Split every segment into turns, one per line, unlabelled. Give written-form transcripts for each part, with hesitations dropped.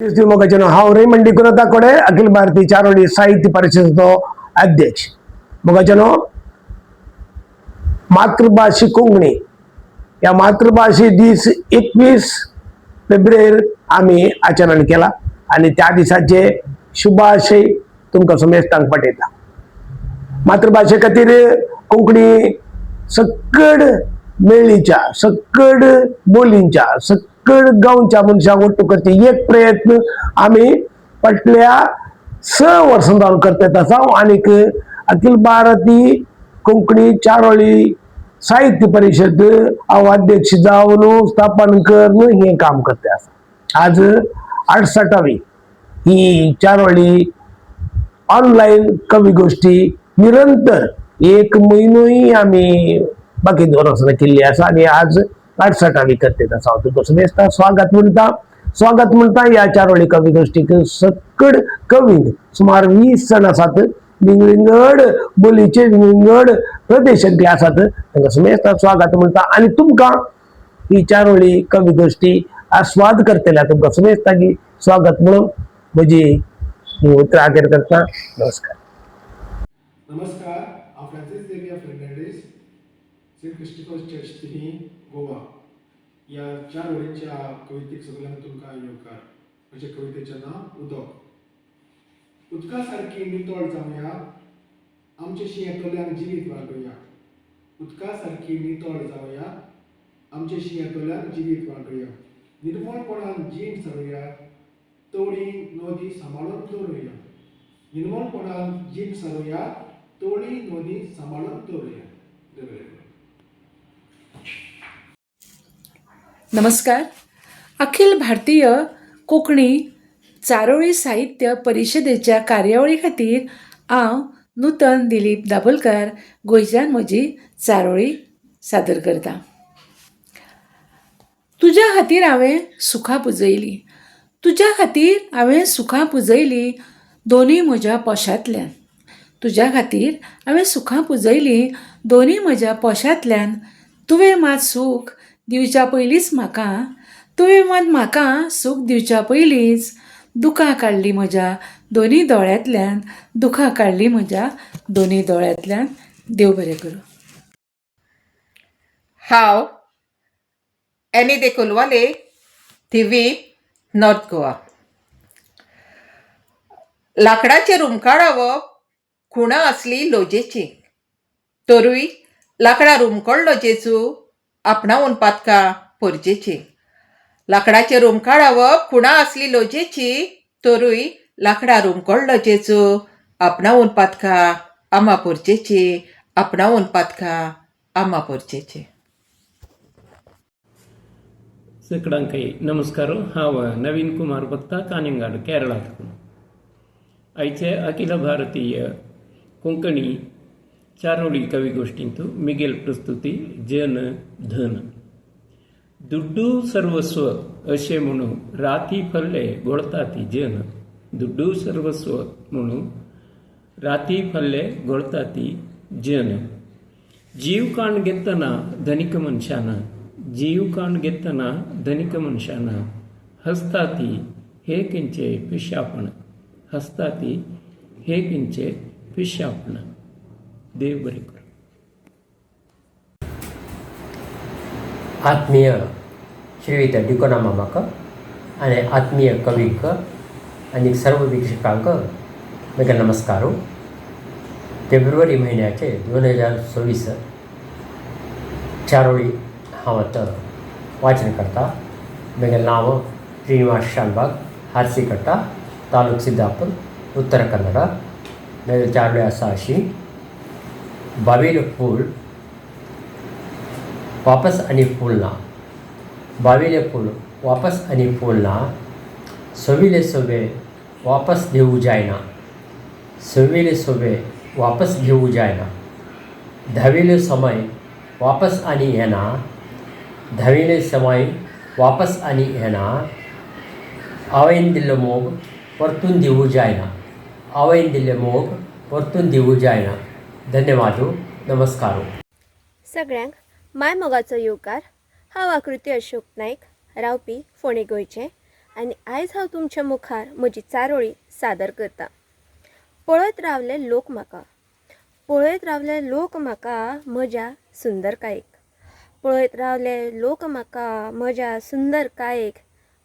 मोगाचेनो हांव रेमंड डिकुनाथ कोडे अखिल भारतीय चारोळी साहित्य परिषदेचो अध्यक्ष. मोगाचेनो मातृभाषी कोंकणी या मातृभाषी दीस 21 फेब्रुवारी आम्ही आचरण केला आणि त्या दिसाचे शुभाशय तुमकां समेस्तांक पाठयता. मातृभाषे खातीर कोंकणी सकड मेळीच्या सकड बोलींच्या सकड गांवच्या मनशांक वट्ट करचे एक प्रयत्न आम्ही फाटल्या 6 वर्सां जावन करतात आसा आनीक अखिल भारतीय कोंकणी चारोळी साहित्य परिषद हांव अध्यक्ष जावन स्थापन करून हे काम करते आसा. आज 68वी ही चारोळी ऑनलाईन कवी गोष्टी निरंतर एक म्हयनोय आम्ही बाकी 2 वर्सां केल्ली आसा आणि आज 68वी करते आसा. हांव तुमकां समेस्तांक स्वागत म्हणटा ह्या चारोळी कवी गोष्टीक. सकड कवी सुमार 20 जण आसात, विंगड बोलीचे विंगड प्रदेशांतले आसात. तांकां समेस्तांक स्वागत म्हणटा आणि तुमकां ही चारोळी कवी गोष्टी आस्वाद करतल्या तुमकां समेस्तांक स्वागत म्हणून म्हजी उतरां आखेर करता. नमस्कार.
नमस्कार, हांव Francis Xavier Fernandes, Saint Christopher's Church तिनी गोवा ह्या 4 वळींच्या कवितेक सगळ्यांक तुमकां येवकार. म्हज्या कवितेचें नांव उदक. उदका सारकी नितळ जावया, आमचे शिंयेतल्यान जिवीत वाडोवया. उदका सारकी नितळ जावया, आमचे शिंयेतल्यान जिवीत वाडोवया. निर्मळपणान जीण सरुया, तोडी नदी सांबाळून दवरुया. निर्मळपणान जीण सरुया, तोडी नदी सांबाळून दवरुया.
नमस्कार. अखिल भारतीय कोंकणी चारोळी साहित्य परिशदेच्या कार्यावळी खातीर हांव नूतन दिलीप दाबोलकार गोंयच्यान म्हजी चारोळी सादर करतां. तुज्या खातीर हांवें सुखां पुजयलीं, तुज्या खातीर हांवें सुखां पुजयलीं दोनूय म्हज्या पोशांतल्यान. तुज्या खातीर हांवें सुखां पुजयलीं दोनूय म्हज्या पोशांतल्यान. तुवें मात सूख दिवच्या पयलींच म्हाका, तुवें मात म्हाका सूख दिवच्या पयलींच दुखां काडलीं म्हज्या दोनूय दोळ्यांतल्यान. दुखां काडलीं म्हज्या दोनूय दोळ्यांतल्यान. देव बरें करूं.
हांव एनी दे कोलवाले, थिवी, नॉर्थ गोवा. लाकडाचेर रुमकाडावप खुणां असली लोजेची, तरूय लाकडार रुमकळ्ळो जेजू आपणावून पातका पोरजेची. लाकडाचेर रुमकाडावप खुणां असली लोजेची, तरूय लाकडार रुमकळ्ळो जेजू आपणावून पातका आमा पोरजेची. आपणावून पातका आमा पोरजेची.
सगळ्यांकय नमस्कार. हांव नवीन कुमार भक्ता, कानिंगाड, केरळांतून. आयचे अखिल भारतीय कोंकणी चारोळी कवी गोष्टींतू मिगेल प्रस्तुती जन धन. दुड्डू सर्वस्व अशें म्हणून राती फल्ले घोळता ती जन. दुड्डू सर्वस्व म्हणून राती फल्ले घोळता ती जन. जीव काण घेतना धनीक मनशान, जीव काण घेतना धनीक मनशान हसता ती हे किंचे पिशापण. हसता ती हे किंचे पिशापण. देव बरें करूं.
आत्मीय श्रीयुत डिकोना मामाक आनी आत्मीय कवीक आनी सर्व वीक्षकांक म्हगे नमस्कार. फेब्रुवारी म्हयन्याचे 2024 चारोळी हांव आतां वाचन करता. म्हगेलें नांव श्रीनिवास शानबाग, हारसीकट्टा, तालूक सिद्धापूर, उत्तर कन्नडा. म्हगे चारोळी आसा अशी. बावील फूल वापस आनी फूल ना, बावीले फूल वापस आनी फूल ना, सविले सोबे वापस घेवू जायना, सविले सोबे वापस घेवू जायना. धाविले समय वापस आनी येना, धाविले समय वापस आनी येना. हांवें दिल्लो मोग परतून दिवू जायना, हांवें दिल्ले मोग परतून दिवू जायना. धन्यवाद. नमस्कार.
सगळ्यांक माय मोगाचो येवकार. हांव आकृती अशोक नायक, रावपी फोंडे गोंयचें. आनी आयज हांव तुमच्या मुखार म्हजी चारोळी सादर करता. पळयत रावले लोक म्हाका, पळयत रावले लोक म्हाका म्हज्या सुंदरकायेक, पळयत रावले लोक म्हाका म्हज्या सुंदरकायेक.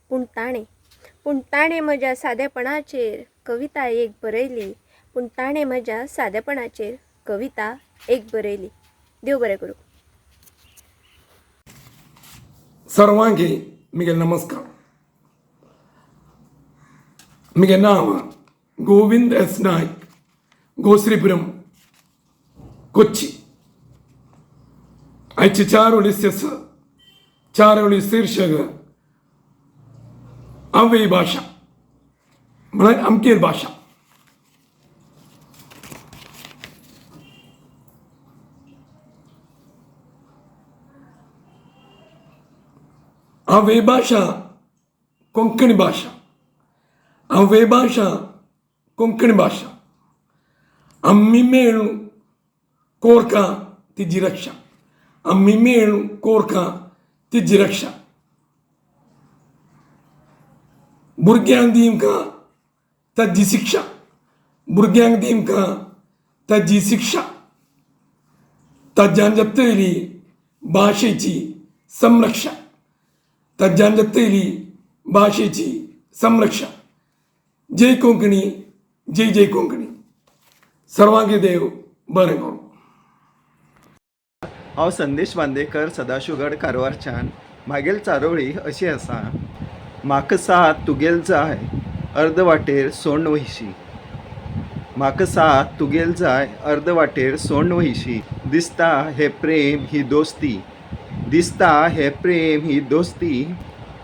पूण ताणें म्हज्या सादेपणाचेर कविता एक बरयली, पूण ताणें म्हज्या सादेपणाचेर कविता एक बरयली. देव बरें करूं.
सर्वांगे म्हगे नमस्कार. म्हगे नांव गोविंद एस नायक, गोश्रीपुरम, कोच्ची. आयची चारोळी आसा, चारोळी शीर्षक अवयी भाशा म्हळ्यार आमची भाशा. अवयी भाशा कोंकणी भाशा, अवयी भाशा कोंकणी भाशा. आम्ही मेळून कोरका तिजी रक्षा, आम्ही मेळून कोरका तिजी रक्षा. भुरग्यांक दिमका ताजी शिक्षा, भुरग्यांक दिमका ताजी शिक्षा. ताज्यान जपतली भाशेची संरक्षा, ताज्यान जपतली भाशेची संरक्षा. जय कोंकणी, जय जय कोंकणी. सर्वांगे देव बरें करूं.
हांव संदेश बांदेकर, सदाशिवगड, कारवारच्यान. म्हागेल चारोळी अशी आसा. म्हाका साथ तुगेल जाय, अर्द वाटेर सोडून वयशी. म्हाका साथ तुगेल जाय, अर्द वाटेर सोडून वयशी. दिसता हे प्रेम ही दोस्ती, दिसता हे प्रेम ही दोस्ती.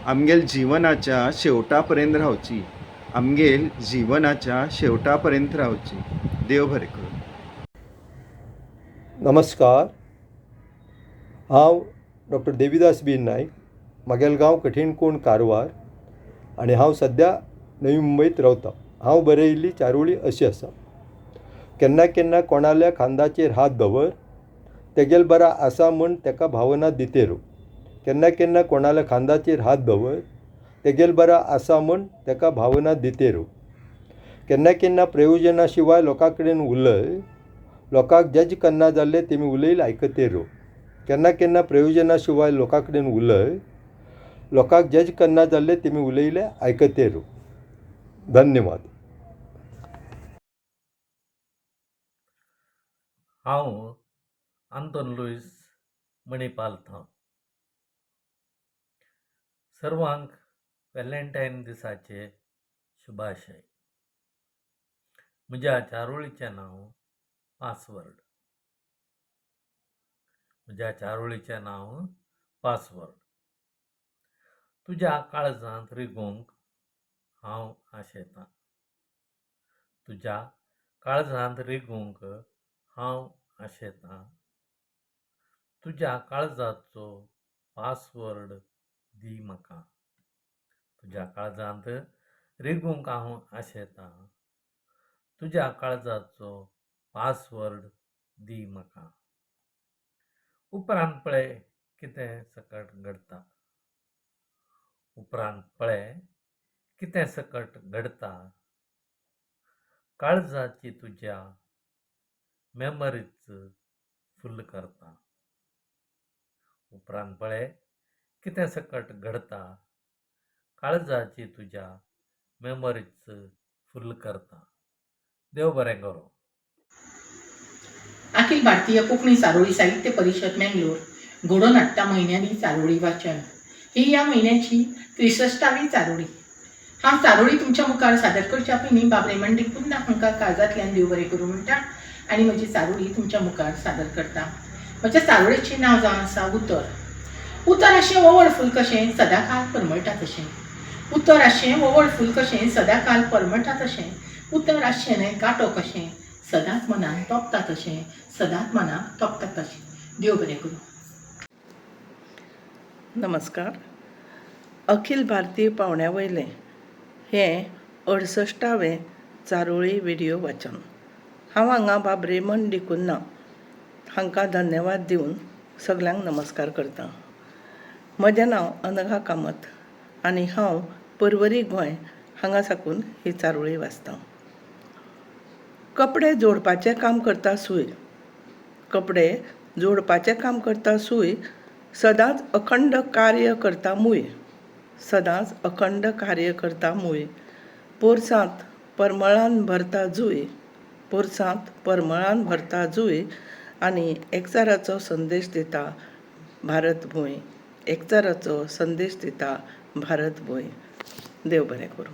आमगेल जिवनाच्या शेवटा पर्यंत रावची, आमगेल जिवनाच्या शेवटा पर्यंत रावची. देव बरें करूं.
नमस्कार. हांव डॉक्टर देविदास बी नायक, म्हागेल गांव कठीणकोण, कारवार, आनी हांव सद्या नवी मुंबईत रावतां. हांव बरयल्ली चारोळी अशी आसा. केन्ना केन्ना कोणाल्या खांदाचेर हात दवर, तेगेल बरा आसा म्हूण तेका भावना दितेरो. केन्ना केन्ना कोणाल्या खांदाचेर हात दवर, तेगेल बरा आसा म्हूण तेका भावना दितेरो. केन्ना केन्ना प्रयोजना शिवाय लोकां कडेन उलय, लोकांक जज करना जाल्ले तेमी उलयले आयकतेरो. केन्ना केन्ना प्रयोजना शिवाय लोकां कडेन उलय, लोकांक जज करना जाल्ले तेमी उलयले आयकतेरो. धन्यवाद.
हांव आंतोन लुईस मणिपालथां. सर्वांक व्हॅलेंटायन दिसाचे शुभाशय. म्हज्या चारोळीचें नांव पासवर्ड. म्हज्या चारोळीचें नांव पासवर्ड. तुज्या काळजांत रिगूंक हांव आशेतां. तुज्या काळजांत रिगूंक हांव आशेतां. तुज्या काळजाचो पासवर्ड दी म्हाका. तुज्या काळजांत रिगूंक हांव आशेतां. तुज्या काळजाचो पासवर्ड दी म्हाका. उपरांत पळय कितें सकट घडता. उपरांत पळय कितें सकट घडता. काळजाची तुज्या मेमरीच फुल्ल करता. उपरांत पळय कितें सकट घडता. काळजाची तुज्या मेमरीच फुल्ल करता. देव बरें करूं.
अखिल भारतीय कोंकणी चारोळी साहित्य परिषद मँगलोर घोडो नाट्टा म्हयन्यांनी चारोळी वाचन. ही या महिन्याची 63वी चारोळी. हांव चारोळी तुमच्या मुखार सादर करच्या पयलीं बाबरे मंडी पुन्हा हांकां काळजांतल्यान देव बरें करूं म्हणटा आनी म्हजी चारोळी तुमच्या मुखार सादर करता. म्हज्या चारोळेचें नांव जावन आसा उतर. उतर आशें ओवळ फूल कशें सदाकाळ परमळटा तशें. उतर आशें ओवळ फूल कशें सदाकाळ परमळटा तशें. उतर आशें न्हय कांटो कशें सदांच मनान तोपता तशें. सदांच मनान तोपता तशें. देव बरें करूं.
नमस्कार. अखिल भारतीय पावंड्या वयलें हें 68वें चारोळी व्हिडिओ वाचन. हांव हांगा बाबरे मंडी कुन्ना हांकां धन्यवाद दिवन सगळ्यांक नमस्कार करतां. म्हजें नांव अनघा कामत आनी हांव पर्वरी गोंय हांगा साकून ही चारोळी वाचता. कपडे जोडपाचें काम करता सूय. कपडे जोडपाचें काम करता सूय सदांच अखंड कार्य करता मूय. सदांच अखंड कार्य करता मूय. पोरसांत परमळान भरता जूय. पोरसांत परमळान भरता जूय आनी एकचाराचो संदेश दिता भारत भूंय. एकचाराचो संदेश दिता भारत भूंय. देव बरें करूं.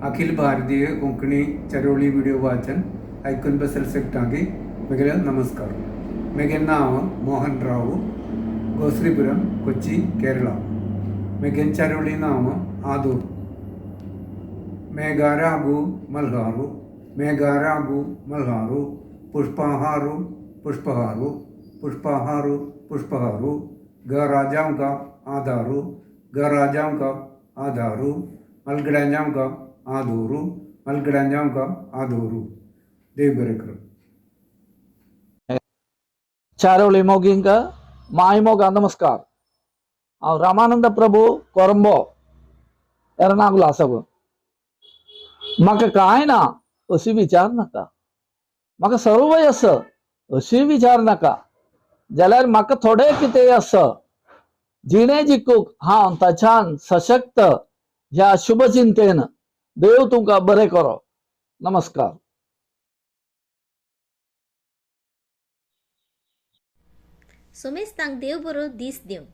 अखिल भारतीय कोंकणी चारोळी व्हिडिओ वाचन आयकून बसर सगळ्यांक म्हगेलो नमस्कार. म्हजें नांव मोहन राव, गोश्रीपुरम, कोची, केरळा. म्हगें चारोळी नांव आदूर. मेघारागु मल्हारू, मेघारागु मल्हारू, पुष्पहारू पुष्पहारू, पुष्पहारू पुष्पहारू, गराजांका आधारू, गराजांका आधारू, मलगड्यांका आदोरू, मलगड्यांका आदोरू. देव बरें करूं.
चारोळी मोगींक माय मोगा नमस्कार. हांव रामानंद प्रभू कोरंबो एर्नाकुलम आसा गो. म्हाका कांय ना अशी विचार नाका. म्हाका सर्वय आसा अशी विचार नाका. जाल्यार म्हाका थोडे कितें आसा. जिणे जिखूक हांव ताच्यान सशक्त ह्या शुभ चिंतेन देव तुमकां बरें करो. नमस्कार.
सोमेस्तांक देव बरो दीस दिवं.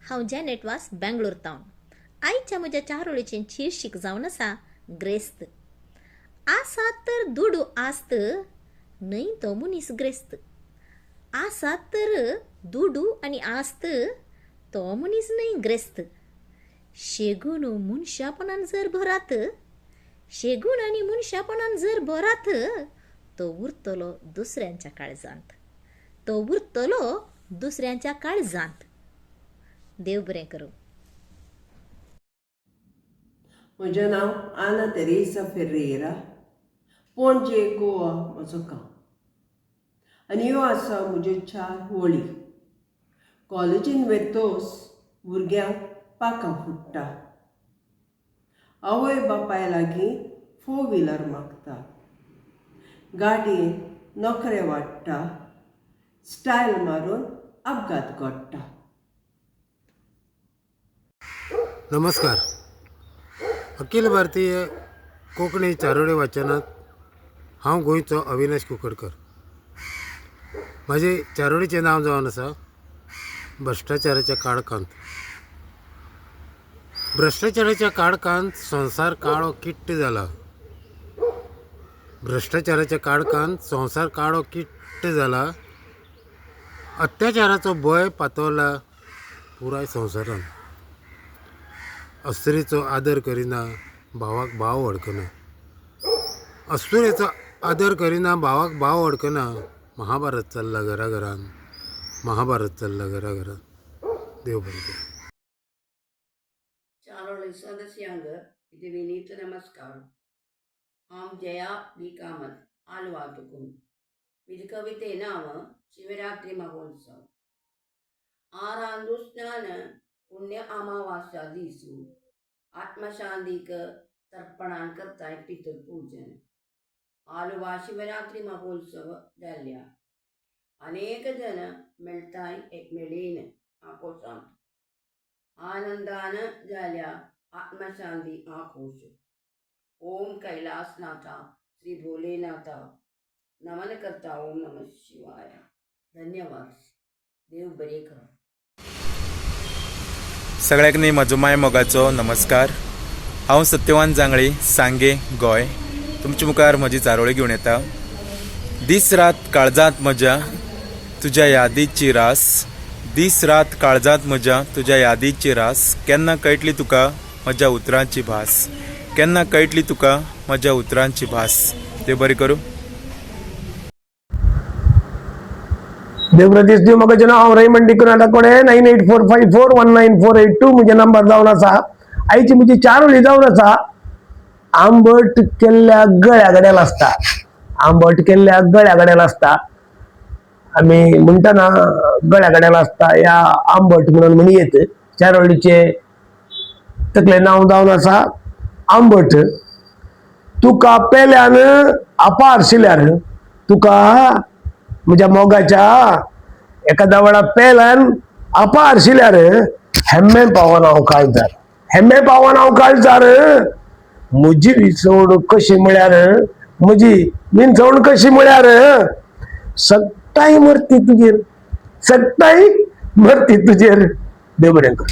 हांव जॅनेट वास बेंगलोर टावन. आयच्या म्हज्या चारोळेचें शीर्षिक जावन आसा ग्रेस्त. आसात तर दुडू आस्त, न्हय तो मनीस ग्रेस्त. आसात तर दुडू आनी आस्त, तो मनीस न्हय ग्रेस्त. शेगून मनशापणान जर भरात, शेगूण आनी मनशापणान जर भरात, तो उरतलो दुसऱ्यांच्या काळजांत. तो उरतलो दुसऱ्यांच्या काळजांत. देव बरें करूं.
म्हजें नांव आना तेरेसा फेरेरा, पणजे, गोवा म्हजो गांव. आनी ह्यो आसा म्हज्यो 4 वळी. कॉलेजीन वेतोस भुरग्यांक पाखां फुट्टा. आवय बापाय लागीं 4 व्हिलर मागता. गाडयेन नोकरे वाडटा. स्टायल मारून अपघात घडटा.
नमस्कार. अखिल भारतीय कोंकणी चारोळी वाचनात हांव गोंयचो अविनाश कुकडकर. म्हाजे चारोळीचें नांव जावन आसा भ्रश्टाचाराच्या काळखांत. भ्रश्टाचाराच्या काळखांत संवसार काळो किट्ट जाला. भ्रश्टाचाराच्या काळखांत संवसार काळो किट्ट जाला. अत्याचाराचो भंय पातळला पुराय संवसारान. अस्त्रेचो आदर करिना भावाक भाव वळखना. अस्त्रेचो आदर करिना भावाक भाव वळखना. महाभारत चल्ला घराघरान. महाभारत चल्ला घराघरान. देव बरें करूं.
चारोळी सदस्यांक इथे विनीत नमस्कार. हांव जया बी कामत आलवातुकून. म्हजे कविते नांव शिवरात्री महोत्सव. आरांदुस्नान पुण्य अमावास्या दिसू आत्मशांतीक तर्पणान करताय पितृपूजन. आलवा शिवरात्री महोत्सव जाल्ल्या अनेक जन मेळटाय एकमेळीन आकोशांत. आनंदान जाल्या आत्मशांती आकोश. ओम कैलासनाथा श्री भोलेनाथा नमन करता. ओम नमः शिवाय. धन्यवाद. देव बरें करो.
सगळ्यांक न्ही म्हजो माय मोगाचो नमस्कार. हांव सत्यवान जांगळी, सांगे, गोंय. तुमचे मुखार म्हजी चारोळी घेवन येता. दीस रात काळजांत म्हज्या तुज्या यादीची रास. दीस रात काळजांत म्हज्या तुज्या यादीची रास. केन्ना कळटली तुका म्हज्या उतरांची भास. केन्ना कळटली तुका म्हज्या उतरांची भास. देव बरें करूं.
देवप्रतीश देव म्हाका नांव रैमंड डिकुनादा कोडे 9845419482 म्हजे नंबर जावन आसा. आयची म्हजी चारोळी जावन आसा आंबट केल्ल्या गळ्या गड्याल आसता. आंबट केल्ल्या गळ्या गड्याल आसता. आम्ही म्हणताना गळ्यागड्याला असता या आंबट म्हणून म्हणी येत चारोळीचे तकले नाव जावन आसा आंबट. तुका पेल्यान आपार शिल्यार तुका म्हज्या मोगाच्या एखाद्या वेळा पेल्यान आपार शिल्यार हेम्मे पावन हांव काळजार. हेम्मे पावन हांव काळजार. म्हजी विसवण कशी म्हळ्यार म्हजी विंचवण कशी म्हळ्यार सगटाय मरती तुजेर. सगटाय मरती तुजेर. देव बरें कर.